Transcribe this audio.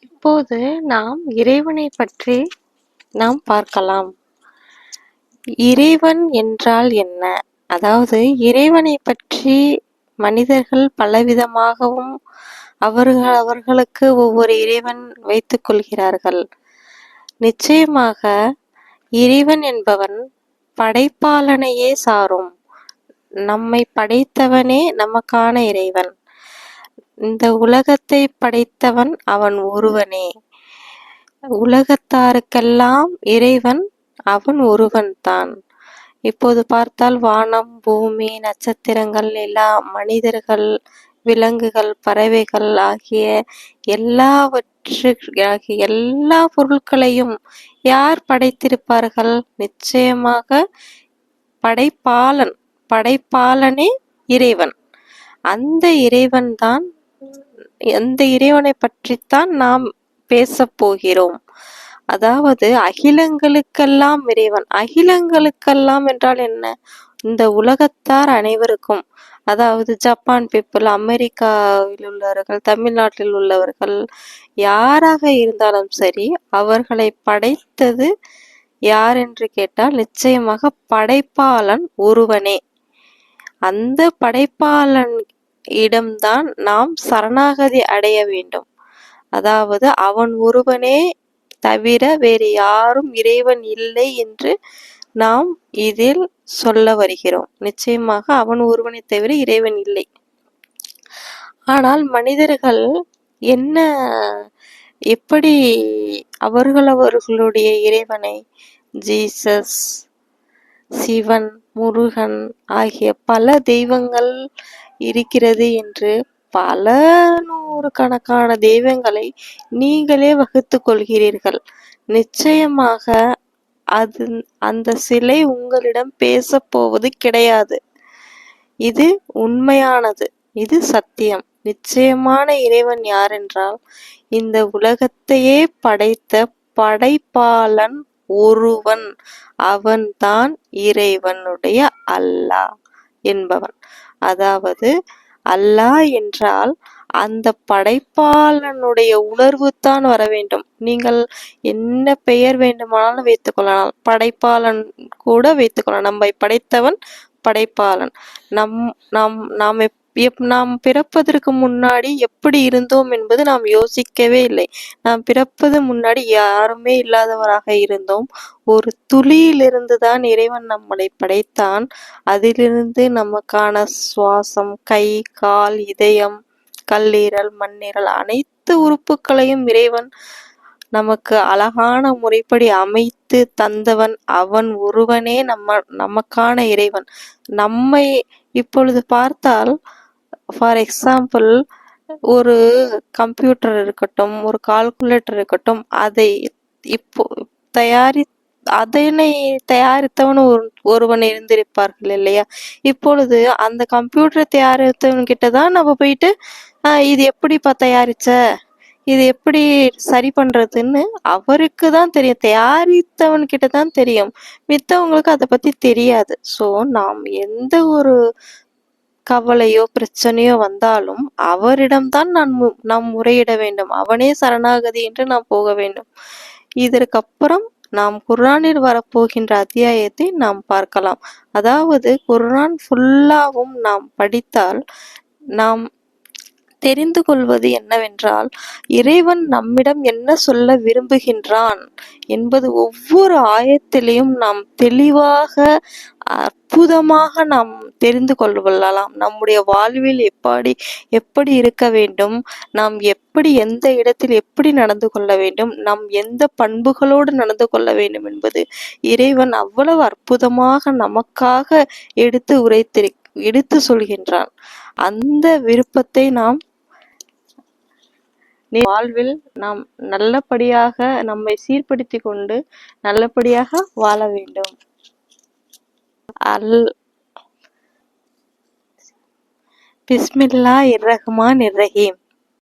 இப்போது நாம் இறைவனை பற்றி நாம் பார்க்கலாம். இறைவன் என்றால் என்ன? அதாவது இறைவனை பற்றி மனிதர்கள் பலவிதமாகவும் அவர்களுக்கு ஒவ்வொரு இறைவன் வைத்துக் கொள்கிறார்கள். நிச்சயமாக இறைவன் என்பவன் படைப்பாளனையே சாரும். நம்மை படைத்தவனே நமக்கான இறைவன். இந்த உலகத்தை படைத்தவன் அவன் ஒருவனே. உலகத்தாருக்கெல்லாம் இறைவன் அவன் ஒருவன்தான். இப்போது பார்த்தால் வானம், பூமி, நட்சத்திரங்கள், நிலா, மனிதர்கள், விலங்குகள், பறவைகள் ஆகிய எல்லா பொருட்களையும் யார் படைத்திருப்பார்கள்? நிச்சயமாக படைப்பாளனே இறைவன். அந்த இறைவனை பற்றித்தான் நாம் பேசப் போகிறோம். அதாவது அகிலங்களுக்கெல்லாம் இறைவன். அகிலங்களுக்கெல்லாம் என்றால் என்ன? இந்த உலகத்தார் அனைவருக்கும், அதாவது ஜப்பான் பீப்புள், அமெரிக்காவில் உள்ளவர்கள், தமிழ்நாட்டில் உள்ளவர்கள், யாராக இருந்தாலும் சரி, அவர்களை படைத்தது யார் என்று கேட்டால் நிச்சயமாக படைப்பாளன் ஒருவனே. அந்த படைப்பாளன் இடம்தான் நாம் சரணாகதி அடைய வேண்டும். அதாவது அவன் ஒருவனே தவிர வேறு யாரும் இறைவன் இல்லை என்று நாம் இதில் சொல்ல வருகிறோம். நிச்சயமாக அவன் ஒருவனை தவிர இறைவன் இல்லை. ஆனால் மனிதர்கள் எப்படி அவர்களுடைய இறைவனை ஜீசஸ், சிவன், முருகன் ஆகிய பல தெய்வங்கள் இருக்கிறது என்று பல நூறுக்கணக்கான தெய்வங்களை நீங்களே வகுத்து கொள்கிறீர்கள். நிச்சயமாக அந்த சிலை உங்களிடம் பேசப் போவது கிடையாது. இது உண்மையானது, இது சத்தியம். நிச்சயமான இறைவன் யார் என்றால் இந்த உலகத்தையே படைத்த படைப்பாளன் ஒருவன். அவன்தான் இறைவனுடைய அல்லாஹ் என்பவன். அதாவது அல்லாஹ் என்றால் அந்த படைப்பாளனுடைய உணர்வு தான் வர வேண்டும். நீங்கள் என்ன பெயர் வேண்டுமானாலும் வைத்துக் கொள்ளலாம், படைப்பாளன் கூட வைத்துக் கொள்ளலாம். நம்மை படைத்தவன் படைப்பாளன். நாம் பிறப்பதற்கு முன்னாடி எப்படி இருந்தோம் என்பது நாம் யோசிக்கவே இல்லை. நாம் பிறப்பது முன்னாடி யாருமே இல்லாதவராக இருந்தோம். ஒரு துளியிலிருந்து தான் இறைவன் நம்மளை படைத்தான். அதிலிருந்து நமக்கான சுவாசம், கை, கால், இதயம், கல்லீரல், மண்ணீரல் அனைத்து உறுப்புகளையும் இறைவன் நமக்கு அழகான முறைப்படி அமைத்து தந்தவன் அவன் ஒருவனே நமக்கான இறைவன். நம்மை இப்பொழுது பார்த்தால், ஃபார் எக்ஸாம்பிள், ஒரு கம்ப்யூட்டர் இருக்கட்டும், ஒரு கால்குலேட்டர் இருக்கட்டும், அதனை தயாரித்தவன் ஒருவன் இருந்திருப்பார்கள் இல்லையா? இப்பொழுது அந்த கம்ப்யூட்டர் தயாரித்தவன் கிட்டதான் நம்ம போயிட்டு இது எப்படிப்பா தயாரிச்ச, இது எப்படி சரி பண்றதுன்னு அவருக்கு தான் தெரியும். தயாரித்தவன் கிட்ட தான் தெரியும், மித்தவங்களுக்கு அதை பத்தி தெரியாது. ஸோ நாம் எந்த ஒரு கவலையோ பிரச்சனையோ வந்தாலும் அவரிடம்தான் நாம் முறையிட வேண்டும். அவனே சரணாகதி என்று நாம் போக வேண்டும். இதற்கப்புறம் நாம் குர்ஆனில் வரப்போகின்ற அத்தியாயத்தை நாம் பார்க்கலாம். அதாவது குர்ஆன் ஃபுல்லாவும் நாம் படித்தால் நாம் தெரிந்து கொள்வது என்னவென்றால், இறைவன் நம்மிடம் என்ன சொல்ல விரும்புகின்றான் என்பது ஒவ்வொரு ஆயத்திலையும் நாம் தெளிவாக அற்புதமாக நாம் தெரிந்து கொள்ளலாம். நம்முடைய வாழ்வில் எப்படி இருக்க வேண்டும், நாம் எப்படி எந்த இடத்தில் எப்படி நடந்து கொள்ள வேண்டும், நாம் எந்த பண்புகளோடு நடந்து கொள்ள வேண்டும் என்பது இறைவன் அவ்வளவு அற்புதமாக நமக்காக எடுத்து சொல்கின்றான். அந்த விருப்பத்தை நாம் வாழ்வில் நாம் நல்லபடியாக நம்மை சீர்படுத்தி கொண்டு நல்லபடியாக வாழ வேண்டும். பிஸ்மில்லாஹிர் ரஹ்மானிர் ரஹீம்.